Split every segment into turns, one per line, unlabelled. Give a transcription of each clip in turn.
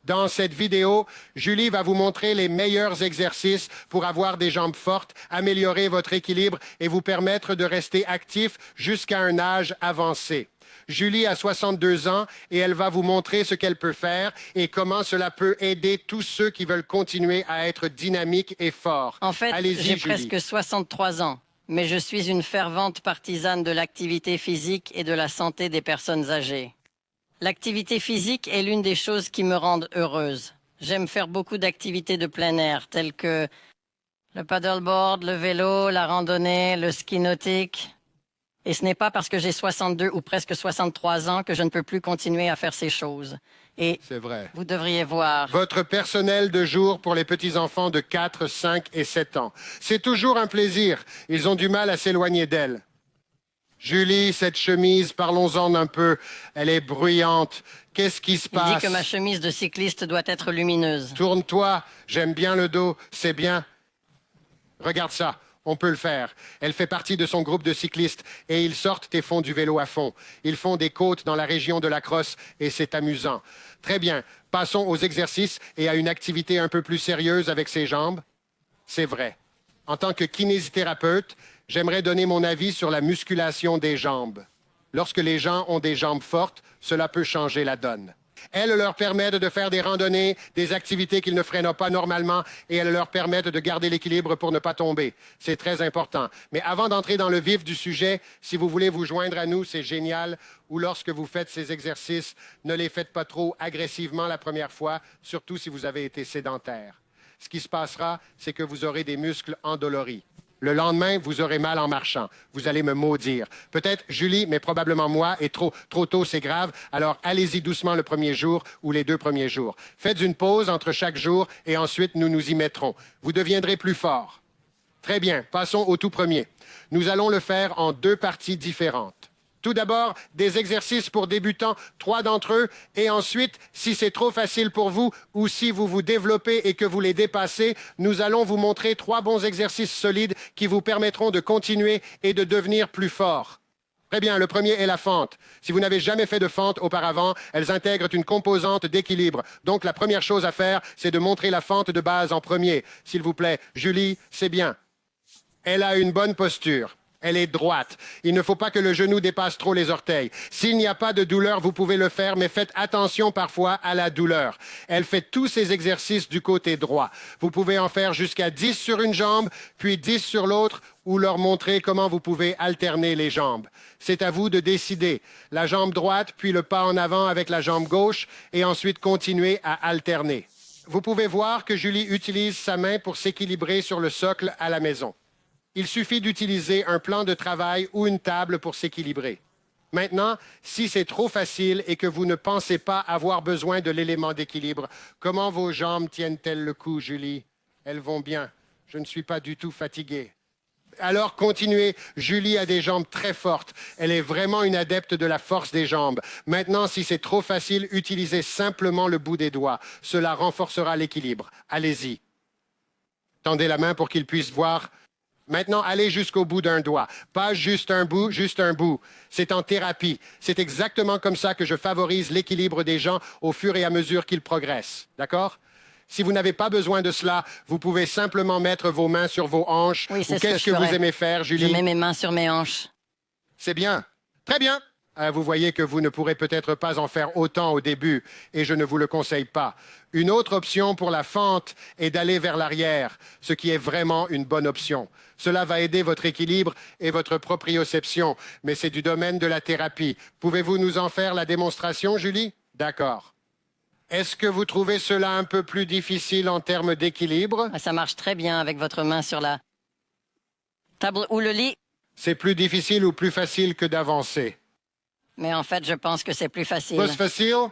Dans cette vidéo, Julie va vous montrer les meilleurs exercices pour avoir des jambes fortes, améliorer votre équilibre et vous permettre de rester actif jusqu'à un âge avancé. Julie a 62 ans et elle va vous montrer ce qu'elle peut faire et comment cela peut aider tous ceux qui veulent continuer à être dynamiques et forts.
En fait, j'ai presque 63 ans, mais je suis une fervente partisane de l'activité physique et de la santé des personnes âgées. L'activité physique est l'une des choses qui me rendent heureuse. J'aime faire beaucoup d'activités de plein air, telles que le paddleboard, le vélo, la randonnée, le ski nautique. Et ce n'est pas parce que j'ai 62 ou presque 63 ans que je ne peux plus continuer à faire ces choses. Et
c'est vrai.
Vous devriez voir.
Votre personnel de jour pour les petits-enfants de 4, 5 et 7 ans. C'est toujours un plaisir. Ils ont du mal à s'éloigner d'elle. Julie, cette chemise, parlons-en un peu. Elle est bruyante. Qu'est-ce qui se passe?
Il dit que ma chemise de cycliste doit être lumineuse.
Tourne-toi. J'aime bien le dos. C'est bien. Regarde ça. On peut le faire. Elle fait partie de son groupe de cyclistes et ils sortent et font du vélo à fond. Ils font des côtes dans la région de la Crosse et c'est amusant. Très bien. Passons aux exercices et à une activité un peu plus sérieuse avec ses jambes. C'est vrai. En tant que kinésithérapeute, j'aimerais donner mon avis sur la musculation des jambes. Lorsque les gens ont des jambes fortes, cela peut changer la donne. Elles leur permettent de faire des randonnées, des activités qu'ils ne feraient pas normalement et elles leur permettent de garder l'équilibre pour ne pas tomber. C'est très important. Mais avant d'entrer dans le vif du sujet, si vous voulez vous joindre à nous, c'est génial. Ou lorsque vous faites ces exercices, ne les faites pas trop agressivement la première fois, surtout si vous avez été sédentaire. Ce qui se passera, c'est que vous aurez des muscles endoloris. Le lendemain, vous aurez mal en marchant. Vous allez me maudire. Peut-être Julie, mais probablement moi, et trop tôt, c'est grave. Alors, allez-y doucement le premier jour ou les 2 premiers jours. Faites une pause entre chaque jour et ensuite, nous nous y mettrons. Vous deviendrez plus fort. Très bien, passons au tout premier. Nous allons le faire en 2 parties différentes. Tout d'abord, des exercices pour débutants, 3 d'entre eux, et ensuite, si c'est trop facile pour vous ou si vous vous développez et que vous les dépassez, nous allons vous montrer 3 bons exercices solides qui vous permettront de continuer et de devenir plus fort. Très bien, le premier est la fente. Si vous n'avez jamais fait de fente auparavant, elles intègrent une composante d'équilibre. Donc, la première chose à faire, c'est de montrer la fente de base en premier. S'il vous plaît, Julie, c'est bien. Elle a une bonne posture. Elle est droite. Il ne faut pas que le genou dépasse trop les orteils. S'il n'y a pas de douleur, vous pouvez le faire, mais faites attention parfois à la douleur. Elle fait tous ses exercices du côté droit. Vous pouvez en faire jusqu'à 10 sur une jambe, puis 10 sur l'autre, ou leur montrer comment vous pouvez alterner les jambes. C'est à vous de décider. La jambe droite, puis le pas en avant avec la jambe gauche, et ensuite continuer à alterner. Vous pouvez voir que Julie utilise sa main pour s'équilibrer sur le socle à la maison. Il suffit d'utiliser un plan de travail ou une table pour s'équilibrer. Maintenant, si c'est trop facile et que vous ne pensez pas avoir besoin de l'élément d'équilibre, comment vos jambes tiennent-elles le coup, Julie? Elles vont bien. Je ne suis pas du tout fatigué. Alors, continuez. Julie a des jambes très fortes. Elle est vraiment une adepte de la force des jambes. Maintenant, si c'est trop facile, utilisez simplement le bout des doigts. Cela renforcera l'équilibre. Allez-y. Tendez la main pour qu'il puisse voir. Maintenant, allez jusqu'au bout d'un doigt. Pas juste un bout, juste un bout. C'est en thérapie. C'est exactement comme ça que je favorise l'équilibre des gens au fur et à mesure qu'ils progressent. D'accord? Si vous n'avez pas besoin de cela, vous pouvez simplement mettre vos mains sur vos hanches.
Oui, c'est
ou qu'est-ce que vous aimez faire, Julie?
Je mets mes mains sur mes hanches.
C'est bien. Très bien. Vous voyez que vous ne pourrez peut-être pas en faire autant au début, et je ne vous le conseille pas. Une autre option pour la fente est d'aller vers l'arrière, ce qui est vraiment une bonne option. Cela va aider votre équilibre et votre proprioception, mais c'est du domaine de la thérapie. Pouvez-vous nous en faire la démonstration, Julie? D'accord. Est-ce que vous trouvez cela un peu plus difficile en termes d'équilibre?
Ça marche très bien avec votre main sur la table ou le lit.
C'est plus difficile ou plus facile que d'avancer?
Mais en fait, je pense que c'est plus facile.
Plus facile?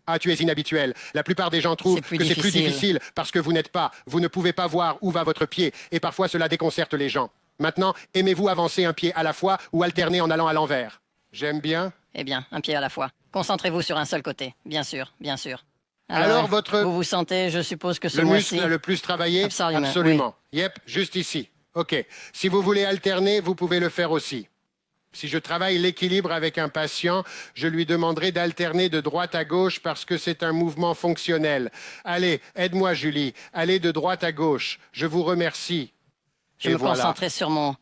Ah, tu es inhabituel. La plupart des gens trouvent que c'est plus difficile parce que vous ne pouvez pas voir où va votre pied et parfois cela déconcerte les gens. Maintenant, aimez-vous avancer un pied à la fois ou alterner en allant à l'envers? J'aime bien.
Eh bien, un pied à la fois. Concentrez-vous sur un seul côté. Bien sûr, bien sûr.
Alors votre...
Vous vous sentez, je suppose que ce
le
mois-ci...
muscle le plus travaillé?
Absolument.
Absolument.
Oui.
Yep, juste ici. OK. Si vous voulez alterner, vous pouvez le faire aussi. Si je travaille l'équilibre avec un patient, je lui demanderai d'alterner de droite à gauche parce que c'est un mouvement fonctionnel. Allez, aide-moi Julie, allez de droite à gauche. Je vous remercie.
Je
Et
me
voilà.
concentrais sur mon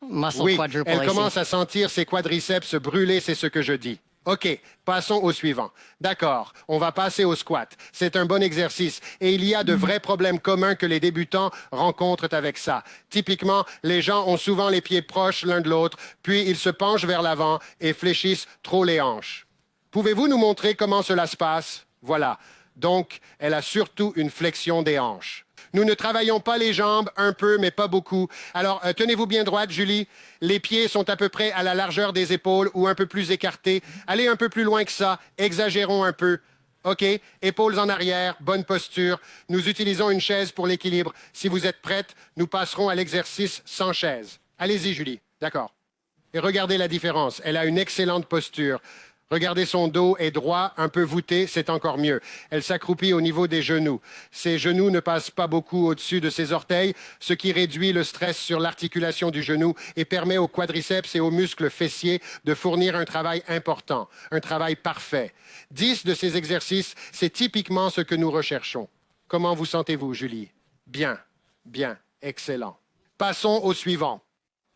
muscle
Oui,
quadruple
elle
ici.
commence à sentir ses quadriceps brûler, c'est ce que je dis. OK, passons au suivant. D'accord, on va passer au squat. C'est un bon exercice et il y a de vrais problèmes communs que les débutants rencontrent avec ça. Typiquement, les gens ont souvent les pieds proches l'un de l'autre, puis ils se penchent vers l'avant et fléchissent trop les hanches. Pouvez-vous nous montrer comment cela se passe? Voilà. Donc, elle a surtout une flexion des hanches. Nous ne travaillons pas les jambes, un peu, mais pas beaucoup. Alors, tenez-vous bien droite, Julie. Les pieds sont à peu près à la largeur des épaules ou un peu plus écartés. Allez un peu plus loin que ça. Exagérons un peu. OK, épaules en arrière, bonne posture. Nous utilisons une chaise pour l'équilibre. Si vous êtes prête, nous passerons à l'exercice sans chaise. Allez-y, Julie. D'accord. Et regardez la différence. Elle a une excellente posture. Regardez son dos est droit, un peu voûté, c'est encore mieux. Elle s'accroupit au niveau des genoux. Ses genoux ne passent pas beaucoup au-dessus de ses orteils, ce qui réduit le stress sur l'articulation du genou et permet aux quadriceps et aux muscles fessiers de fournir un travail important, un travail parfait. 10 de ces exercices, c'est typiquement ce que nous recherchons. Comment vous sentez-vous, Julie? Bien, bien, excellent. Passons au suivant.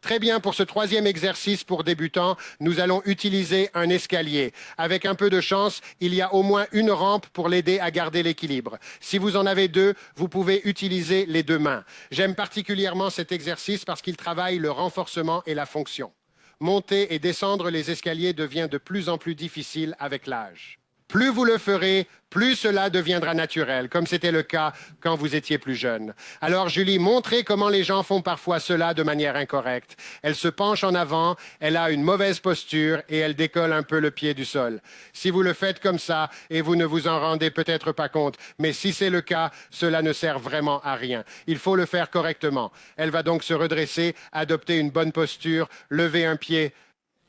Très bien, pour ce troisième exercice pour débutants, nous allons utiliser un escalier. Avec un peu de chance, il y a au moins une rampe pour l'aider à garder l'équilibre. Si vous en avez deux, vous pouvez utiliser les deux mains. J'aime particulièrement cet exercice parce qu'il travaille le renforcement et la fonction. Monter et descendre les escaliers devient de plus en plus difficile avec l'âge. Plus vous le ferez, plus cela deviendra naturel, comme c'était le cas quand vous étiez plus jeune. Alors, Julie, montrez comment les gens font parfois cela de manière incorrecte. Elle se penche en avant, elle a une mauvaise posture et elle décolle un peu le pied du sol. Si vous le faites comme ça, et vous ne vous en rendez peut-être pas compte, mais si c'est le cas, cela ne sert vraiment à rien. Il faut le faire correctement. Elle va donc se redresser, adopter une bonne posture, lever un pied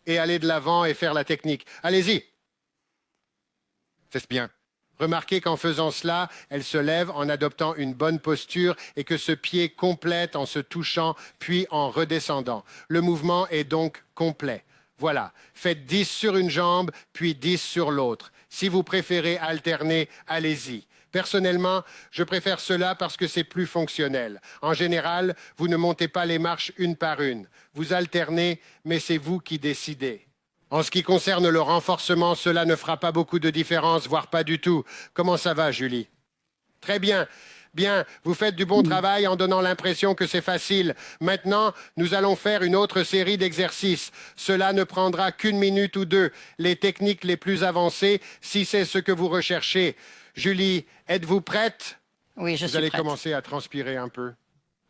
et aller de l'avant et faire la technique. Allez-y! C'est bien. Remarquez qu'en faisant cela, elle se lève en adoptant une bonne posture et que ce pied complète en se touchant puis en redescendant. Le mouvement est donc complet. Voilà. Faites 10 sur une jambe, puis 10 sur l'autre. Si vous préférez alterner, allez-y. Personnellement, je préfère cela parce que c'est plus fonctionnel. En général, vous ne montez pas les marches une par une. Vous alternez, mais c'est vous qui décidez. En ce qui concerne le renforcement, cela ne fera pas beaucoup de différence, voire pas du tout. Comment ça va, Julie? Très bien. Bien, vous faites du bon travail en donnant l'impression que c'est facile. Maintenant, nous allons faire une autre série d'exercices. Cela ne prendra qu'une minute ou deux. Les techniques les plus avancées, si c'est ce que vous recherchez. Julie, êtes-vous prête?
Oui, je suis
Vous allez
prête.
commencer à transpirer un peu.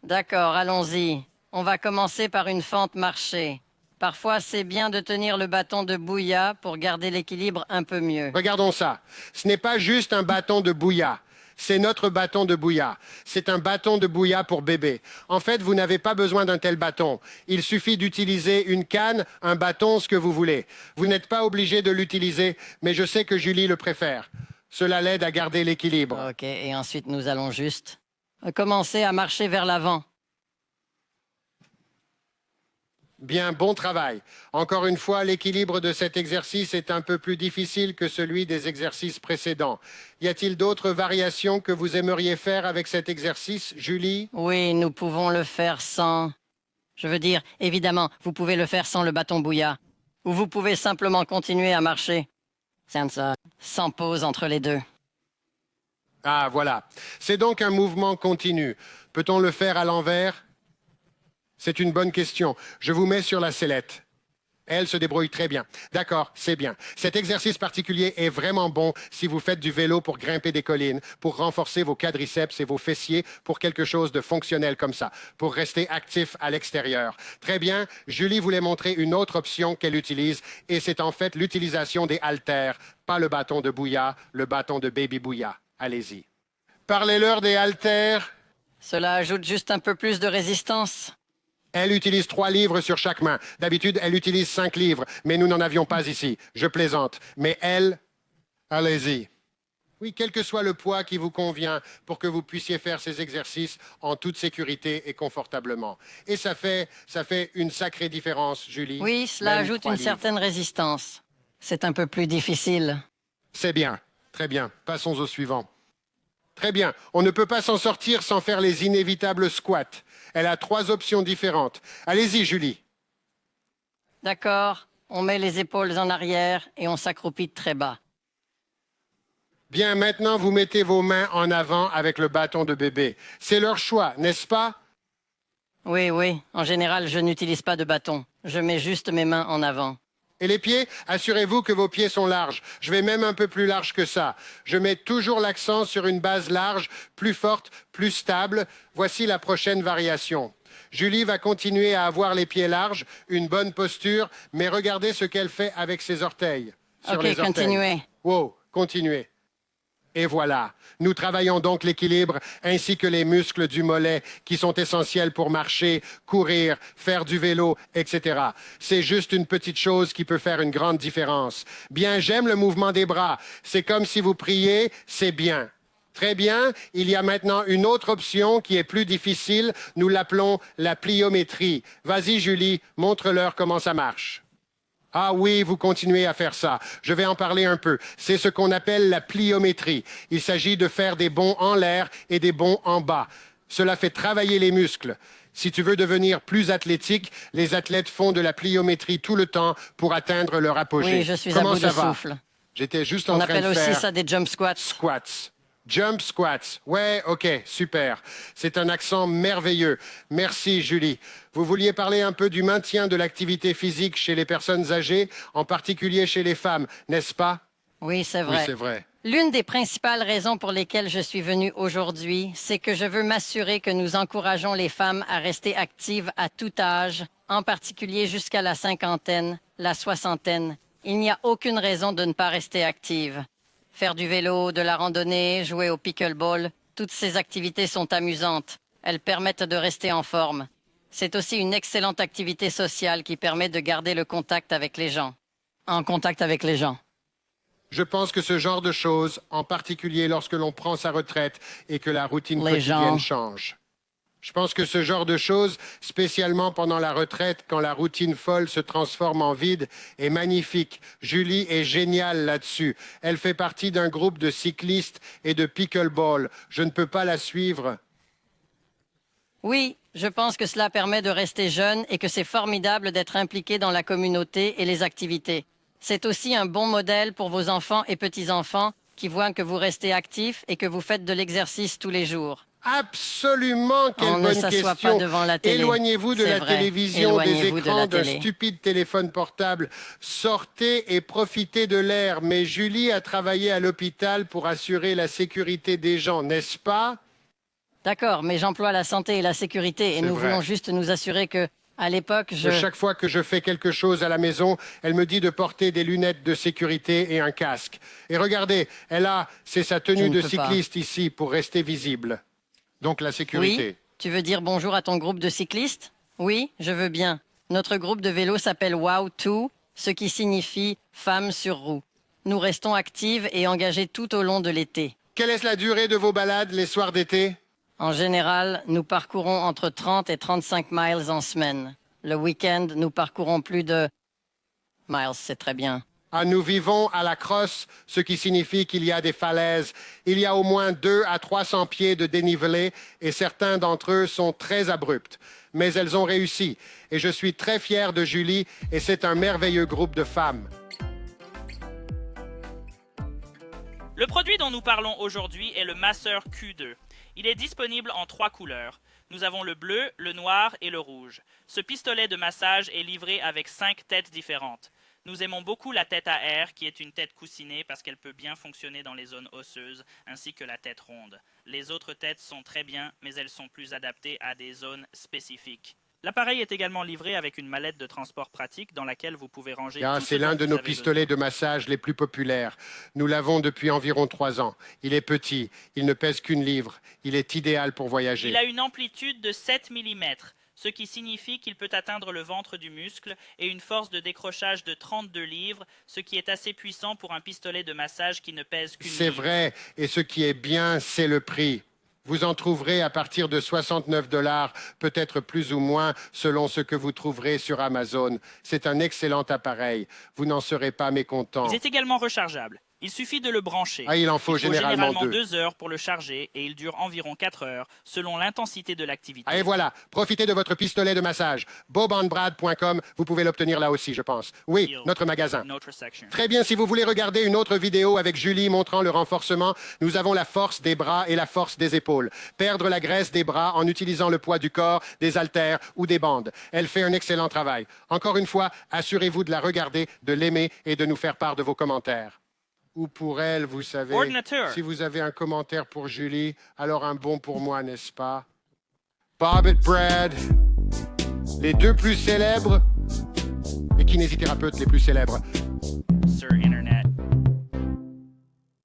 D'accord, allons-y. On va commencer par une fente marchée. Parfois, c'est bien de tenir le bâton de bouilla pour garder l'équilibre un peu mieux.
Regardons ça. Ce n'est pas juste un bâton de bouilla. C'est notre bâton de bouilla. C'est un bâton de bouilla pour bébé. En fait, vous n'avez pas besoin d'un tel bâton. Il suffit d'utiliser une canne, un bâton, ce que vous voulez. Vous n'êtes pas obligé de l'utiliser, mais je sais que Julie le préfère. Cela l'aide à garder l'équilibre.
Ok, et ensuite, nous allons juste commencer à marcher vers l'avant.
Bien, bon travail. Encore une fois, l'équilibre de cet exercice est un peu plus difficile que celui des exercices précédents. Y a-t-il d'autres variations que vous aimeriez faire avec cet exercice, Julie?
Oui, nous pouvons le faire sans... Je veux dire, évidemment, vous pouvez le faire sans le bâton bouilla. Ou vous pouvez simplement continuer à marcher. C'est ça, sans pause entre les deux.
Ah, voilà. C'est donc un mouvement continu. Peut-on le faire à l'envers? C'est une bonne question. Je vous mets sur la sellette. Elle se débrouille très bien. D'accord, c'est bien. Cet exercice particulier est vraiment bon si vous faites du vélo pour grimper des collines, pour renforcer vos quadriceps et vos fessiers, pour quelque chose de fonctionnel comme ça, pour rester actif à l'extérieur. Très bien. Julie voulait montrer une autre option qu'elle utilise, et c'est en fait l'utilisation des haltères, pas le bâton de bouilla, le bâton de baby bouilla. Allez-y. Parlez-leur des haltères.
Cela ajoute juste un peu plus de résistance.
Elle utilise 3 livres sur chaque main. D'habitude, elle utilise 5 livres, mais nous n'en avions pas ici. Je plaisante. Mais elle, allez-y. Oui, quel que soit le poids qui vous convient pour que vous puissiez faire ces exercices en toute sécurité et confortablement. Et ça fait une sacrée différence, Julie.
Oui, cela
Même
ajoute
3
une
livres.
certaine résistance. C'est un peu plus difficile.
C'est bien, très bien. Passons au suivant. Très bien. On ne peut pas s'en sortir sans faire les inévitables squats. Elle a 3 options différentes. Allez-y, Julie.
D'accord, on met les épaules en arrière et on s'accroupit très bas.
Bien, maintenant, vous mettez vos mains en avant avec le bâton de bébé. C'est leur choix, n'est-ce pas?
Oui, oui, en général, je n'utilise pas de bâton. Je mets juste mes mains en avant.
Et les pieds, assurez-vous que vos pieds sont larges. Je vais même un peu plus large que ça. Je mets toujours l'accent sur une base large, plus forte, plus stable. Voici la prochaine variation. Julie va continuer à avoir les pieds larges, une bonne posture, mais regardez ce qu'elle fait avec ses orteils. Sur
Ok,
les orteils.
continuez.
Wow, continuez. Et voilà, nous travaillons donc l'équilibre ainsi que les muscles du mollet qui sont essentiels pour marcher, courir, faire du vélo, etc. C'est juste une petite chose qui peut faire une grande différence. Bien, j'aime le mouvement des bras. C'est comme si vous priez, c'est bien. Très bien, il y a maintenant une autre option qui est plus difficile. Nous l'appelons la pliométrie. Vas-y, Julie, montre-leur comment ça marche. Ah oui, vous continuez à faire ça. Je vais en parler un peu. C'est ce qu'on appelle la pliométrie. Il s'agit de faire des bonds en l'air et des bonds en bas. Cela fait travailler les muscles. Si tu veux devenir plus athlétique, les athlètes font de la pliométrie tout le temps pour atteindre leur apogée.
Oui, je suis
Comment
à bout
ça
de
va?
souffle.
J'étais juste en
On
train
appelle
de
aussi
faire
ça des jump squats.
squats. Jump squats. Ouais, OK, super. C'est un accent merveilleux. Merci, Julie. Vous vouliez parler un peu du maintien de l'activité physique chez les personnes âgées, en particulier chez les femmes, n'est-ce pas?
Oui, c'est
Oui,
vrai.
c'est vrai.
L'une des principales raisons pour lesquelles je suis venue aujourd'hui, c'est que je veux m'assurer que nous encourageons les femmes à rester actives à tout âge, en particulier jusqu'à la cinquantaine, la soixantaine. Il n'y a aucune raison de ne pas rester active. Faire du vélo, de la randonnée, jouer au pickleball, toutes ces activités sont amusantes. Elles permettent de rester en forme. C'est aussi une excellente activité sociale qui permet de garder le contact avec les gens. En contact avec les gens.
Je pense que ce genre de choses, en particulier lorsque l'on prend sa retraite et que la routine
Les
quotidienne
gens.
change. Je pense que ce genre de choses, spécialement pendant la retraite, quand la routine folle se transforme en vide, est magnifique. Julie est géniale là-dessus. Elle fait partie d'un groupe de cyclistes et de pickleball. Je ne peux pas la suivre.
Oui, je pense que cela permet de rester jeune et que c'est formidable d'être impliqué dans la communauté et les activités. C'est aussi un bon modèle pour vos enfants et petits-enfants qui voient que vous restez actifs et que vous faites de l'exercice tous les jours.
Absolument, quelle
On ne
bonne
s'assoit
question.
pas devant la télé.
Éloignez-vous de
C'est
la
vrai.
télévision, des
Éloignez-vous de la
écrans, d'un
télé.
stupide téléphone portable. Sortez et profitez de l'air. Mais Julie a travaillé à l'hôpital pour assurer la sécurité des gens, n'est-ce pas?
D'accord, mais j'emploie la santé et la sécurité et
C'est
nous
vrai.
voulons juste nous assurer que, à l'époque,
Chaque fois que je fais quelque chose à la maison, elle me dit de porter des lunettes de sécurité et un casque. Et regardez, c'est sa
Je
tenue
ne
de
peux pas.
cycliste ici pour rester visible. Donc la sécurité.
Oui, tu veux dire bonjour à ton groupe de cyclistes? Oui, je veux bien. Notre groupe de vélo s'appelle Wow2, ce qui signifie Femmes sur roue. Nous restons actives et engagées tout au long de l'été.
Quelle est la durée de vos balades les soirs d'été?
En général, nous parcourons entre 30 et 35 miles en semaine. Le week-end, nous parcourons plus de miles, c'est très bien.
Ah, nous vivons à la crosse, ce qui signifie qu'il y a des falaises. Il y a au moins 200 à 300 pieds de dénivelé et certains d'entre eux sont très abrupts. Mais elles ont réussi. Et je suis très fier de Julie et c'est un merveilleux groupe de femmes.
Le produit dont nous parlons aujourd'hui est le Masseur Q2. Il est disponible en 3 couleurs. Nous avons le bleu, le noir et le rouge. Ce pistolet de massage est livré avec 5 têtes différentes. Nous aimons beaucoup la tête à air, qui est une tête coussinée parce qu'elle peut bien fonctionner dans les zones osseuses, ainsi que la tête ronde. Les autres têtes sont très bien, mais elles sont plus adaptées à des zones spécifiques. L'appareil est également livré avec une mallette de transport pratique dans laquelle vous pouvez ranger tout ce
C'est
dont
l'un de
vous
nos
avez
pistolets de
besoin.
massage les plus populaires. Nous l'avons depuis environ 3 ans. Il est petit, il ne pèse qu'1 livre. Il est idéal pour voyager.
Il a une amplitude de 7 mm, ce qui signifie qu'il peut atteindre le ventre du muscle et une force de décrochage de 32 livres, ce qui est assez puissant pour un pistolet de massage qui ne pèse qu'une
C'est
livre.
vrai, et ce qui est bien, c'est le prix. Vous en trouverez à partir de 69 $, peut-être plus ou moins, selon ce que vous trouverez sur Amazon. C'est un excellent appareil. Vous n'en serez pas mécontent.
Il est également rechargeable. Il suffit de le brancher.
Ah, il en faut généralement
2 heures pour le charger et il dure environ 4 heures selon l'intensité de l'activité.
Ah, et voilà, profitez de votre pistolet de massage. bobandbrad.com, vous pouvez l'obtenir là aussi, je pense. Oui, notre magasin.
Notre section.
Très bien, si vous voulez regarder une autre vidéo avec Julie montrant le renforcement, nous avons la force des bras et la force des épaules. Perdre la graisse des bras en utilisant le poids du corps, des haltères ou des bandes. Elle fait un excellent travail. Encore une fois, assurez-vous de la regarder, de l'aimer et de nous faire part de vos commentaires. Ou pour elle, vous savez.
Ordinateur.
Si vous avez un commentaire pour Julie, alors un bon pour moi, n'est-ce pas? Bob et Brad, les deux plus célèbres et kinésithérapeutes les plus célèbres.